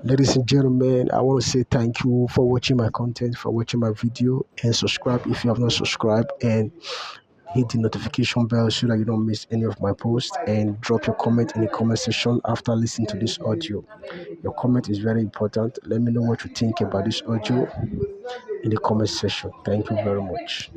Ladies and gentlemen, I want to say thank you for watching my content, for watching my video, and subscribe if you have not subscribed, and hit the notification bell so that you don't miss any of my posts, and drop your comment in the comment section after listening to this audio. Your comment is very important. Let me know what you think about this audio in the comment section. Thank you very much.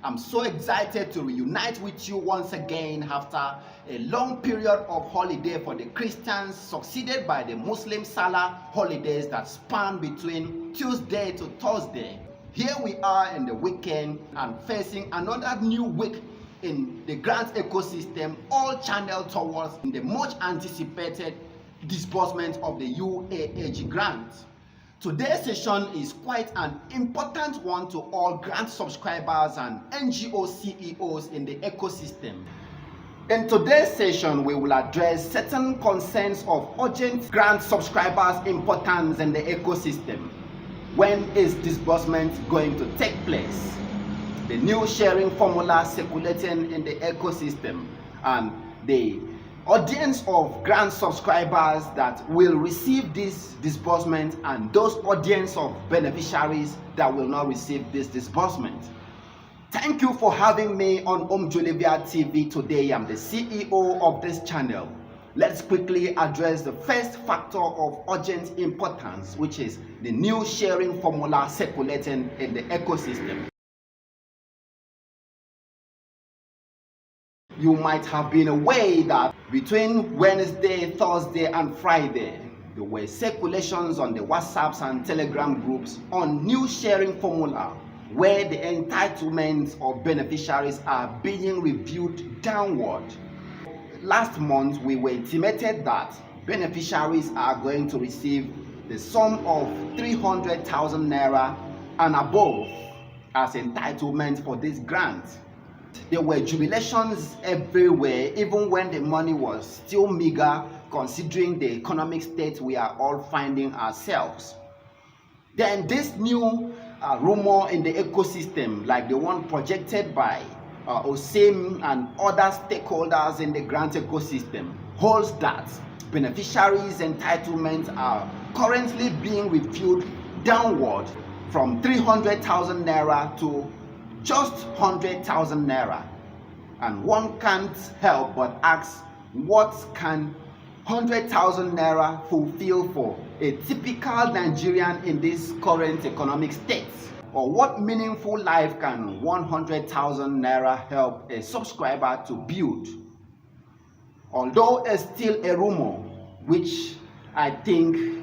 I'm so excited to reunite with you once again after a long period of holiday for the Christians, succeeded by the Muslim Salah holidays that span between Tuesday to Thursday. Here we are in the weekend and facing another new week in the grant ecosystem, all channeled towards the much anticipated disbursement of the UAAG grant. Today's session is quite an important one to all grant subscribers and NGO CEOs in the ecosystem. In today's session, we will address certain concerns of urgent grant subscribers' importance in the ecosystem. When is disbursement going to take place? The new sharing formula circulating in the ecosystem, and the audience of grant subscribers that will receive this disbursement, and those audience of beneficiaries that will not receive this disbursement. Thank you for having me on Omjolivia TV today. I'm the CEO of this channel. Let's quickly address the first factor of urgent importance, which is the new sharing formula circulating in the ecosystem. You might have been aware that between Wednesday, Thursday, and Friday, there were circulations on the WhatsApps and Telegram groups on new sharing formula, where the entitlements of beneficiaries are being reviewed downward. Last month, we were intimated that beneficiaries are going to receive the sum of 300,000 naira and above as entitlement for this grant. There were jubilations everywhere, even when the money was still meager, considering the economic state we are all finding ourselves. Then this new rumor in the ecosystem, like the one projected by OSEM and other stakeholders in the grant ecosystem, holds that beneficiaries' entitlements are currently being reviewed downward from 300,000 naira to just 100,000 naira. And one can't help but ask, what can 100,000 naira fulfill for a typical Nigerian in this current economic state? Or what meaningful life can 100,000 naira help a subscriber to build? Although it's still a rumor, which I think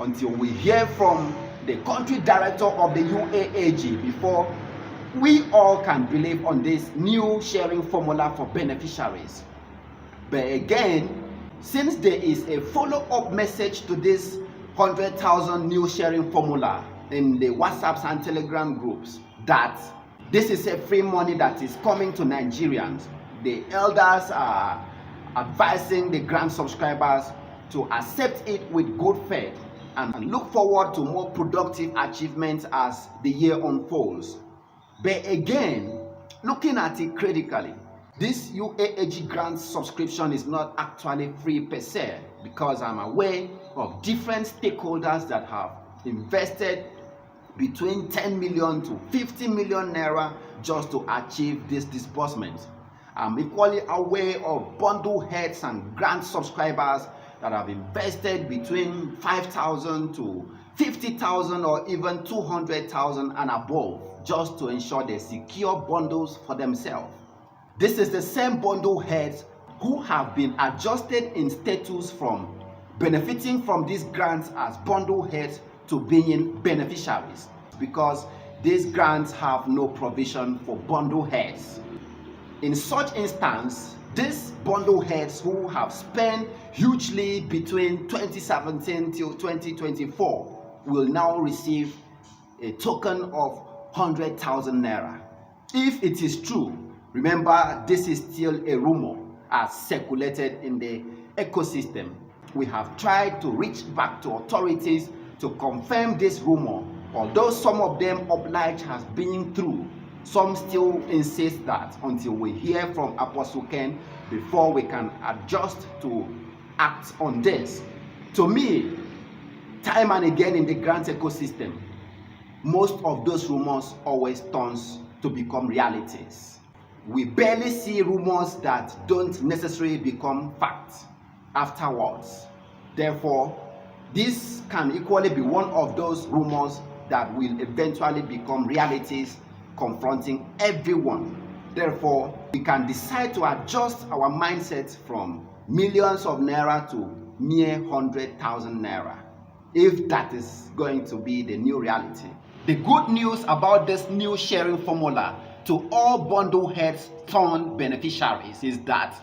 until we hear from the country director of the UAAG before we all can believe on this new sharing formula for beneficiaries. But again, since there is a follow-up message to this 100,000 new sharing formula in the WhatsApps and Telegram groups, that this is a free money that is coming to Nigerians, the elders are advising the grant subscribers to accept it with good faith and look forward to more productive achievements as the year unfolds. But again, looking at it critically, this UAAG grant subscription is not actually free per se, because I'm aware of different stakeholders that have invested between 10 million to 50 million naira just to achieve this disbursement. I'm equally aware of bundle heads and grant subscribers that have invested between 5,000 to 50,000 or even 200,000 and above, just to ensure they secure bundles for themselves. This is the same bundle heads who have been adjusted in status from benefiting from these grants as bundle heads to being beneficiaries, because these grants have no provision for bundle heads. In such instance, these bundle heads who have spent hugely between 2017 till 2024 will now receive a token of 100,000 naira. If it is true, remember this is still a rumor as circulated in the ecosystem. We have tried to reach back to authorities to confirm this rumor, although some of them oblige has been through. Some still insist that until we hear from Apostle Ken before we can adjust to act on this. To me, time and again in the grant ecosystem, most of those rumors always turns to become realities. We barely see rumors that don't necessarily become facts afterwards. Therefore, this can equally be one of those rumors that will eventually become realities confronting everyone. Therefore, we can decide to adjust our mindset from millions of naira to mere 100,000 naira, if that is going to be the new reality. The good news about this new sharing formula to all bundle heads turned beneficiaries is that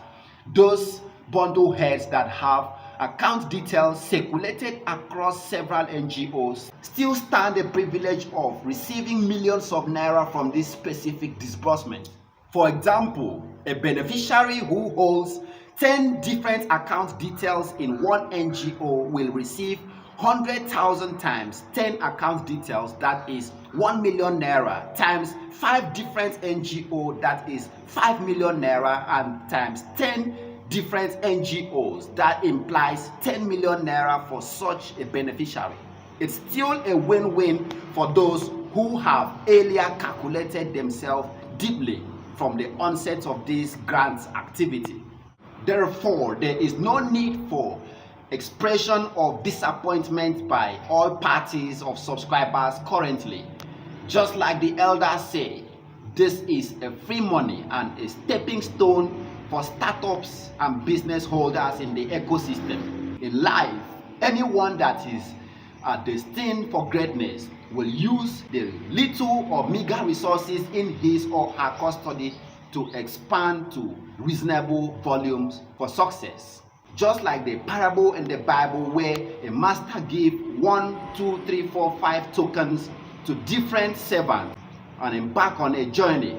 those bundle heads that have account details circulated across several NGOs still stand the privilege of receiving millions of naira from this specific disbursement. For example, a beneficiary who holds 10 different account details in one NGO will receive 100,000 times 10 account details, that is 1 million naira, times 5 different NGO, that is 5 million naira, and times 10 different NGOs, that implies 10 million naira for such a beneficiary. It's still a win-win for those who have earlier calculated themselves deeply from the onset of this grant activity. Therefore, there is no need for expression of disappointment by all parties of subscribers currently. Just like the elders say, this is a free money and a stepping stone for startups and business holders in the ecosystem. In life, anyone that is destined for greatness will use the little or meager resources in his or her custody to expand to reasonable volumes for success. Just like the parable in the Bible where a master gave 1, 2, 3, 4, 5 tokens to different servants and embark on a journey.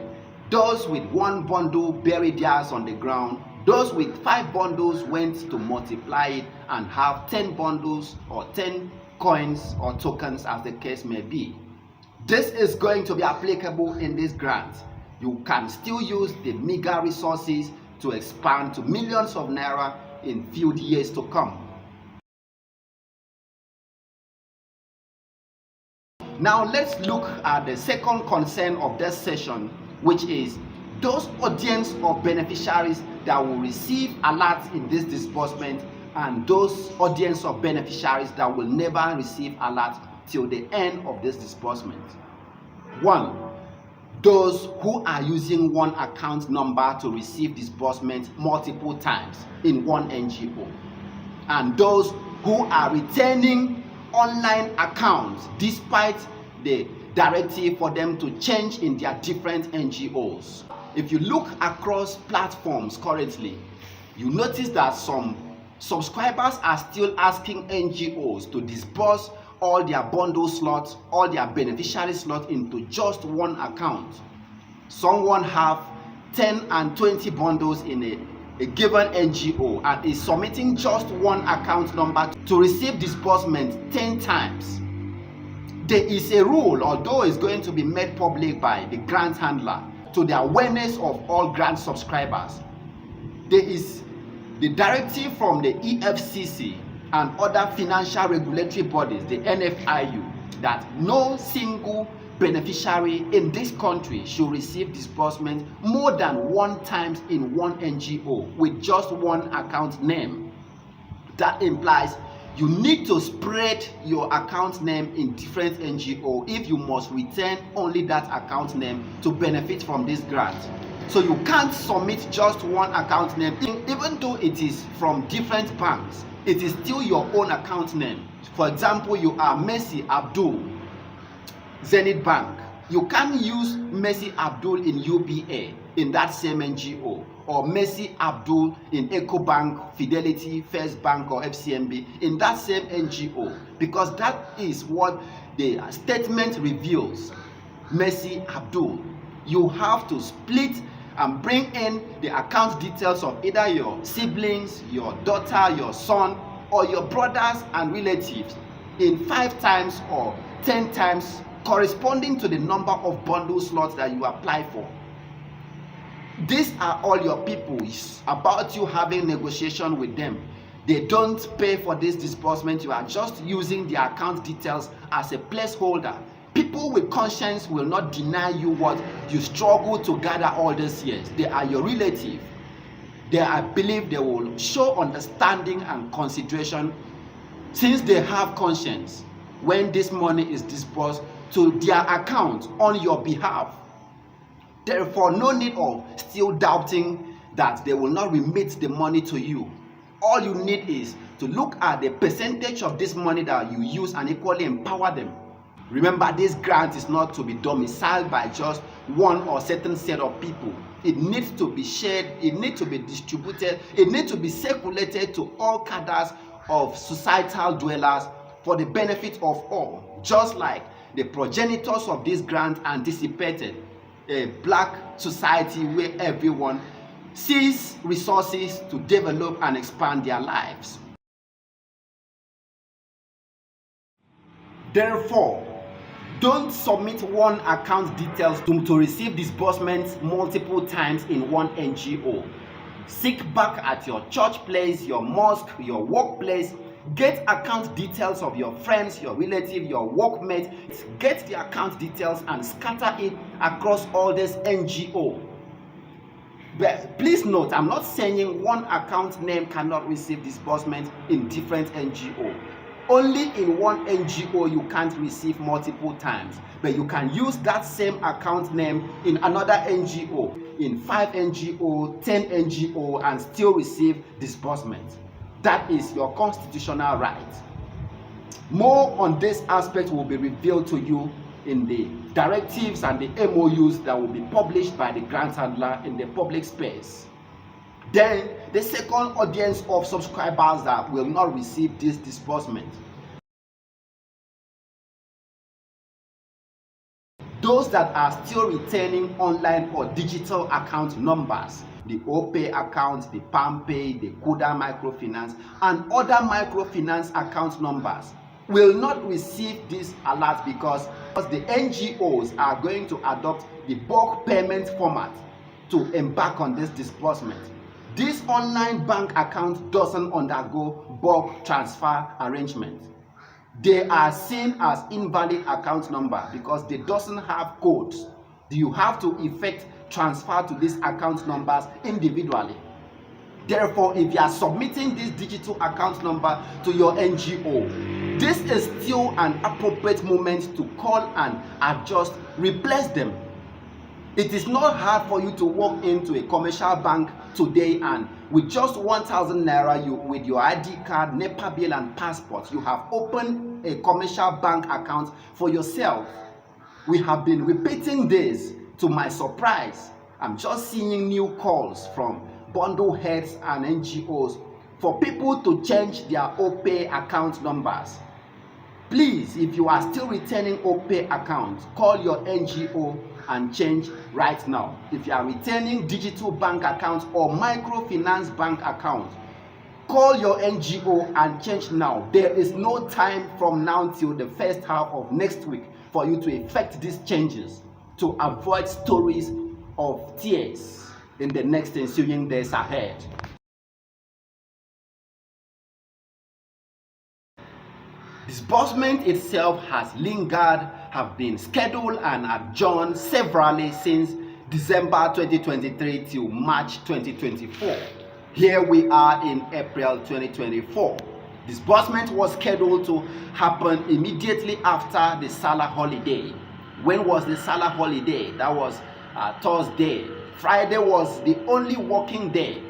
Those with 1 bundle buried theirs on the ground. Those with 5 bundles went to multiply it and have 10 bundles or 10 coins or tokens, as the case may be. This is going to be applicable in this grant. You can still use the meager resources to expand to millions of naira in few years to come. Now let's look at the second concern of this session, which is those audience of beneficiaries that will receive alerts in this disbursement and those audience of beneficiaries that will never receive alerts till the end of this disbursement. 1. Those who are using one account number to receive disbursement multiple times in one NGO, and those who are retaining online accounts despite the directive for them to change in their different NGOs. If you look across platforms currently, you notice that some subscribers are still asking NGOs to disburse all their bundle slots, all their beneficiary slots into just one account. Someone have 10 and 20 bundles in a given NGO and is submitting just one account number to receive disbursement 10 times. There is a rule, although it's going to be made public by the grant handler to the awareness of all grant subscribers. There is the directive from the EFCC and other financial regulatory bodies, the NFIU, that no single beneficiary in this country should receive disbursement more than 1 time in one NGO with just one account name. That implies you need to spread your account name in different NGO if you must retain only that account name to benefit from this grant. So you can't submit just one account name, even though it is from different banks. It is still your own account name. For example, you are Messi Abdul, Zenith Bank. You can't use Messi Abdul in UBA in that same NGO, or Messi Abdul in EcoBank, Fidelity, First Bank, or FCMB in that same NGO, because that is what the statement reveals. Messi Abdul. You have to split and bring in the account details of either your siblings, your daughter, your son, or your brothers and relatives in 5 times or 10 times corresponding to the number of bundle slots that you apply for. These are all your people. It's about you having negotiation with them. They don't pay for this disbursement. You are just using their account details as a placeholder. People with conscience will not deny you what you struggle to gather all these years. They are your relative. I believe they will show understanding and consideration, since they have conscience, when this money is disbursed to their account on your behalf. Therefore, no need of still doubting that they will not remit the money to you. All you need is to look at the percentage of this money that you use and equally empower them. Remember, this grant is not to be domiciled by just one or certain set of people. It needs to be shared, it needs to be distributed, it needs to be circulated to all cadres of societal dwellers for the benefit of all. Just like the progenitors of this grant anticipated a black society where everyone sees resources to develop and expand their lives. Therefore, don't submit one account details to receive disbursements multiple times in one NGO. Seek back at your church place, your mosque, your workplace. Get account details of your friends, your relative, your workmates. Get the account details and scatter it across all this NGO. But please note, I'm not saying one account name cannot receive disbursement in different NGO. Only in one NGO you can't receive multiple times, but you can use that same account name in another NGO, in 5 NGO, 10 NGO, and still receive disbursement. That is your constitutional right. More on this aspect will be revealed to you in the directives and the MOUs that will be published by the grant handler in the public space. Then, the second audience of subscribers that will not receive this disbursement. Those that are still retaining online or digital account numbers, the OPay account, the PalmPay, the Kuda microfinance, and other microfinance account numbers will not receive this alert because the NGOs are going to adopt the bulk payment format to embark on this disbursement. This online bank account doesn't undergo bulk transfer arrangement. They are seen as invalid account number because they doesn't have codes. You have to effect transfer to these account numbers individually. Therefore, if you are submitting this digital account number to your NGO, this is still an appropriate moment to call and adjust, replace them. It is not hard for you to walk into a commercial bank today and with just 1,000 naira, with your ID card, NEPA bill, and passport, you have opened a commercial bank account for yourself. We have been repeating this. To my surprise, I'm just seeing new calls from bundle heads and NGOs for people to change their OPay account numbers. Please, if you are still retaining OPay accounts, call your NGO and change right now. If you are retaining digital bank accounts or microfinance bank accounts, call your NGO and change now. There is no time from now till the first half of next week for you to effect these changes to avoid stories of tears in the next ensuing days ahead. Disbursement itself has lingered, have been scheduled and adjourned severally since December 2023 till March 2024. Here we are in April 2024. Disbursement was scheduled to happen immediately after the Salah holiday. When was the Salah holiday? That was Thursday. Friday was the only working day.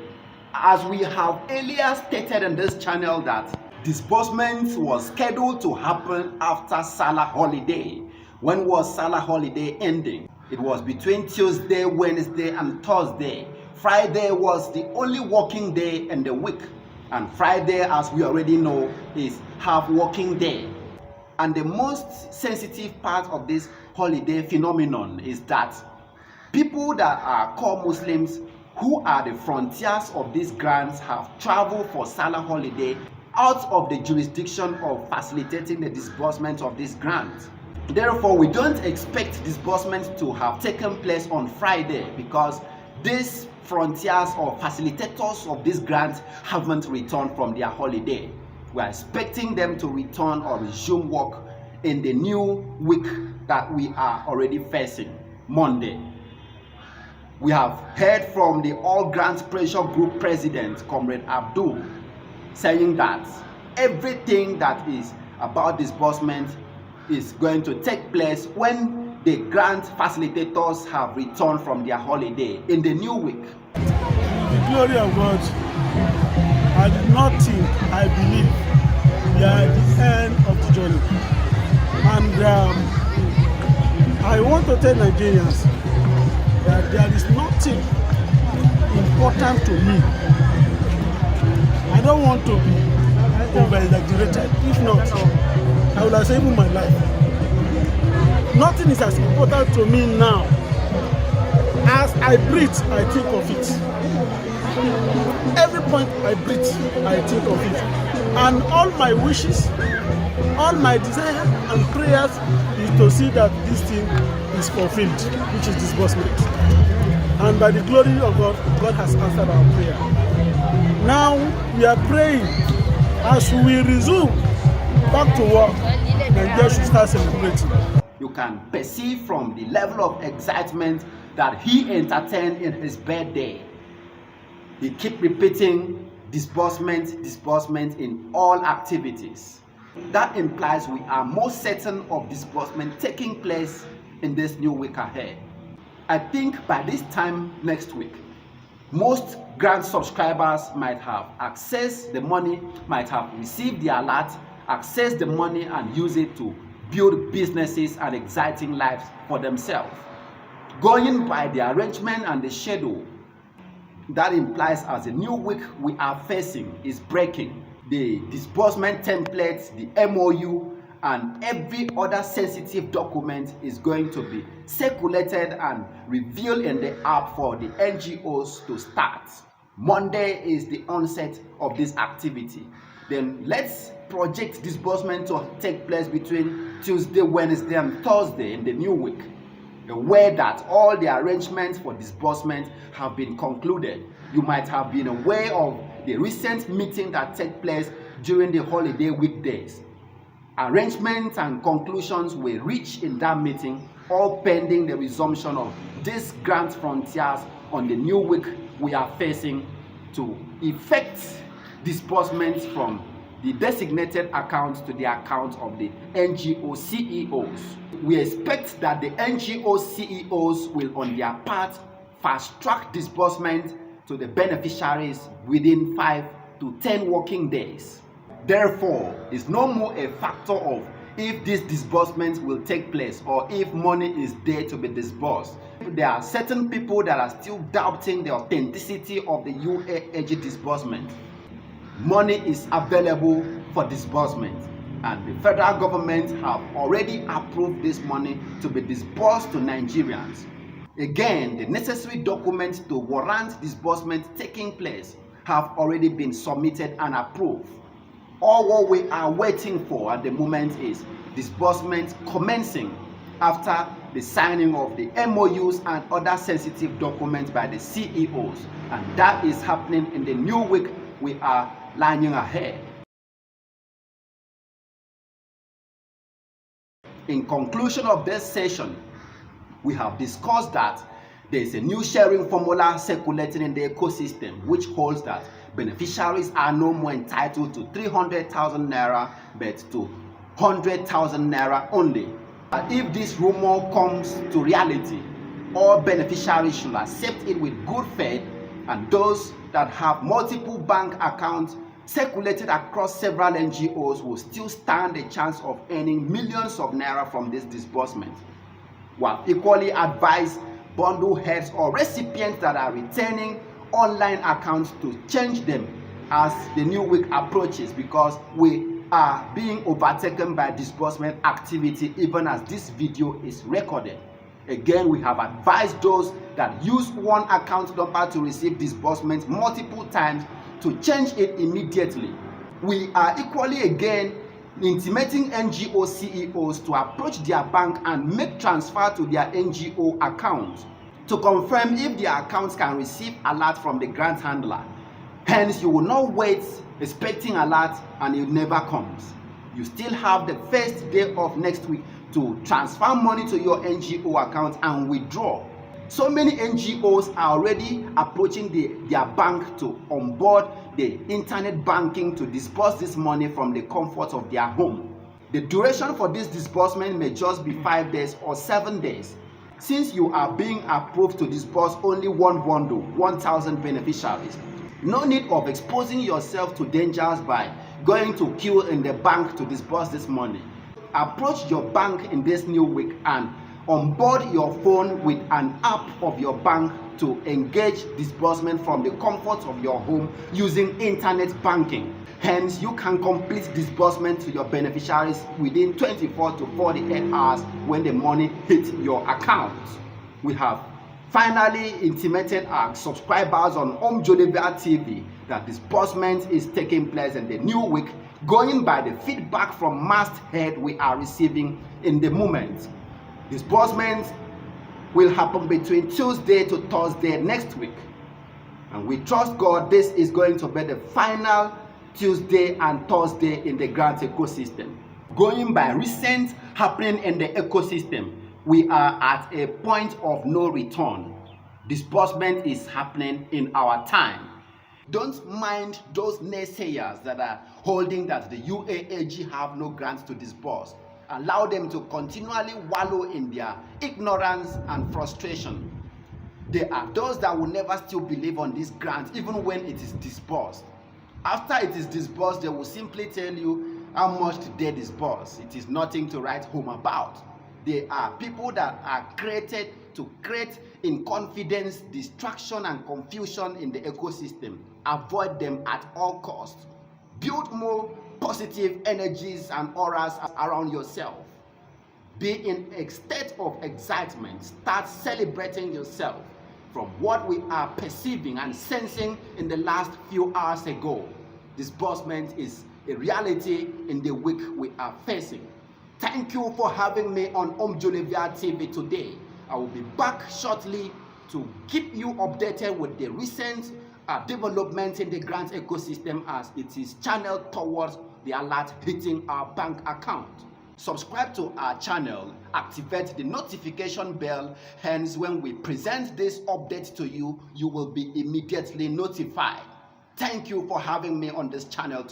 As we have earlier stated in this channel that disbursement was scheduled to happen after Salah holiday. When was Salah holiday ending? It was between Tuesday, Wednesday, and Thursday. Friday was the only working day in the week. And Friday, as we already know, is half working day. And the most sensitive part of this holiday phenomenon is that people that are core Muslims who are the frontiers of these grants have traveled for Salah holiday out of the jurisdiction of facilitating the disbursement of this grant. Therefore, we don't expect disbursement to have taken place on Friday because this frontiers or facilitators of this grant haven't returned from their holiday. We are expecting them to return or resume work in the new week that we are already facing, Monday. We have heard from the All Grant Pressure Group President, Comrade Abdul, saying that everything that is about disbursement is going to take place when the grant facilitators have returned from their holiday in the new week. The glory of God, I did not think, I believe we are at the end of the journey. And I want to tell Nigerians that there is nothing important to me. I don't want to be over-exaggerated. If not, I would have saved my life. Nothing is as important to me now. As I breathe, I think of it. Every point I breathe, I think of it. And all my wishes, all my desire and prayers is to see that this thing is fulfilled, which is disbursement. And by the glory of God, God has answered our prayer. Now we are praying as we resume back to work, Nigeria should start celebrating. You can perceive from the level of excitement that he entertained in his birthday. He kept repeating disbursement, disbursement in all activities. That implies we are more certain of disbursement taking place in this new week ahead. I think by this time next week, most grant subscribers might have accessed the money, might have received the alert, accessed the money and use it to build businesses and exciting lives for themselves. Going by the arrangement and the schedule, that implies as a new week we are facing is breaking. The disbursement templates, the MOU, and every other sensitive document is going to be circulated and revealed in the app for the NGOs to start. Monday is the onset of this activity. Then let's project disbursement to take place between Tuesday, Wednesday, and Thursday in the new week. Aware that all the arrangements for disbursement have been concluded. You might have been aware of the recent meeting that took place during the holiday weekdays. Arrangements and conclusions were reached in that meeting, all pending the resumption of these grant frontiers on the new week we are facing to effect disbursements from the designated accounts to the accounts of the NGO CEOs. We expect that the NGO CEOs will on their part fast-track disbursement to the beneficiaries within 5 to 10 working days. Therefore, it's no more a factor of if this disbursement will take place or if money is there to be disbursed. There are certain people that are still doubting the authenticity of the UAAG disbursement. Money is available for disbursement, and the federal government have already approved this money to be disbursed to Nigerians. Again, the necessary documents to warrant disbursement taking place have already been submitted and approved. All what we are waiting for at the moment is disbursement commencing after the signing of the MOUs and other sensitive documents by the CEOs, and that is happening in the new week we are lining ahead. In conclusion of this session, we have discussed that there is a new sharing formula circulating in the ecosystem which holds that beneficiaries are no more entitled to 300,000 naira but to 100,000 naira only. If this rumor comes to reality, all beneficiaries should accept it with good faith, and those that have multiple bank accounts circulated across several NGOs will still stand a chance of earning millions of naira from this disbursement. While equally advised bundle heads or recipients that are retaining online accounts to change them as the new week approaches, because we are being overtaken by disbursement activity even as this video is recorded. Again, we have advised those that use one account number to receive disbursement multiple times to change it immediately. We are equally again intimating NGO CEOs to approach their bank and make transfer to their NGO account. to confirm if their accounts can receive alert from the grant handler. Hence, you will not wait expecting alert and it never comes. You still have the first day of next week to transfer money to your NGO account and withdraw. So many NGOs are already approaching their bank to onboard the internet banking to disburse this money from the comfort of their home. The duration for this disbursement may just be 5 days or 7 days. Since you are being approved to disburse only one bundle, 1,000 beneficiaries, no need of exposing yourself to dangers by going to queue in the bank to disburse this money. Approach your bank in this new week and onboard your phone with an app of your bank to engage disbursement from the comfort of your home using internet banking. Hence, you can complete disbursement to your beneficiaries within 24 to 48 hours when the money hits your account. We have finally intimated our subscribers on Omjolivia TV that disbursement is taking place in the new week, going by the feedback from masthead we are receiving in the moment. Disbursement will happen between Tuesday to Thursday next week, and we trust God this is going to be the final Tuesday and Thursday in the grant ecosystem. Going by recent happening in the ecosystem, we are at a point of no return. Disbursement is happening in our time. Don't mind those naysayers that are holding that the UAAG have no grants to disburse. Allow them to continually wallow in their ignorance and frustration. There are those that will never still believe on this grant even when it is disbursed. After it is disbursed, they will simply tell you how much did they disburse. It is nothing to write home about. There are people that are created to create in confidence, distraction and confusion in the ecosystem. Avoid them at all costs. Build more positive energies and auras around yourself. Be in a state of excitement. Start celebrating yourself from what we are perceiving and sensing in the last few hours ago. Disbursement is a reality in the week we are facing. Thank you for having me on Omjolivia TV today. I will be back shortly to keep you updated with the recent development in the grant ecosystem as it is channeled towards the alert hitting our bank account. Subscribe to our channel, activate the notification bell, hence when we present this update to you, you will be immediately notified. Thank you for having me on this channel.